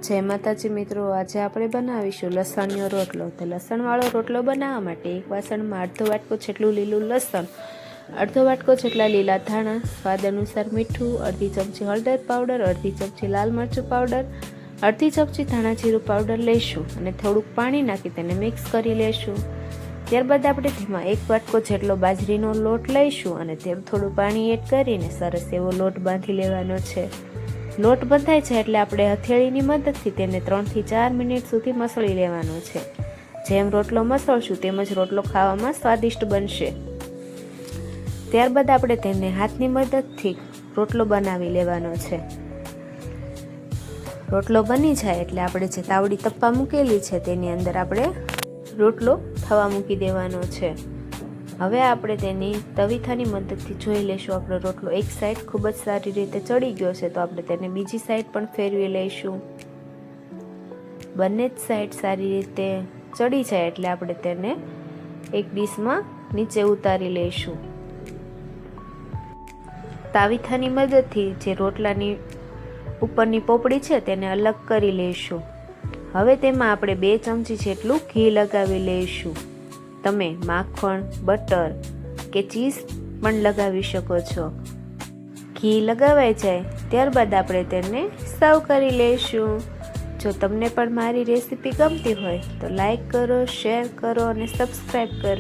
જય માતાજી મિત્રો, આજે આપણે બનાવીશું લસણનો રોટલો। તો લસણવાળો રોટલો બનાવવા માટે એક વાસણમાં અડધો વાટકો જેટલું લીલું લસણ, અડધો વાટકો જેટલા લીલા ધાણા, સ્વાદ અનુસાર મીઠું, અડધી ચમચી હળદર પાવડર, અડધી ચમચી લાલ મરચું પાવડર, અડધી ચમચી ધાણા જીરું પાવડર લઈશું અને થોડુંક પાણી નાખી તેને મિક્સ કરી લેશું। ત્યારબાદ આપણે તેમાં એક વાટકો જેટલો બાજરીનો લોટ લઈશું અને તેમાં થોડું પાણી એડ કરીને સરસ એવો લોટ બાંધી લેવાનો છે। લોટ બંધાય છે એટલે આપણે હથેળીની મદદથી તેને 3 થી 4 મિનિટ સુધી મસળી લેવાનો છે। જેમ રોટલો મસળશું તેમ જ રોટલો ખાવામાં સ્વાદિષ્ટ બનશે। ત્યારબાદ આપણે તેને હાથની મદદથી રોટલો બનાવી લેવાનો છે। રોટલો બની જાય એટલે આપણે જે તાવડી તપ્પા મૂકેલી છે તેની અંદર આપણે રોટલો થવા મૂકી દેવાનો છે। હવે આપણે તેની તવીથાની મદદથી જોઈ લેશું આપણો રોટલો એક સાઈડ ખૂબ જ સારી રીતે ચડી ગયો છે, તો આપણે તેને બીજી સાઈડ પણ ફેરવી લઈશું। બંને જ સાઈડ સારી રીતે ચડી જાય એટલે આપણે તેને એક ડીશમાં નીચે ઉતારી લઈશું। તાવીથાની મદદથી જે રોટલાની ઉપરની પોપડી છે તેને અલગ કરી લઈશું। હવે તેમાં આપણે 2 ચમચી જેટલું ઘી લગાવી લઈશું। તમે માખણ, બટર કે ચીઝ પણ લગાવી શકો છો। ઘી લગાવાઈ જાય ત્યારબાદ આપણે તેને સર્વ કરી લઈશું। જો તમને પણ મારી રેસીપી ગમતી હોય તો લાઈક કરો, શેર કરો અને સબસ્ક્રાઈબ કરો।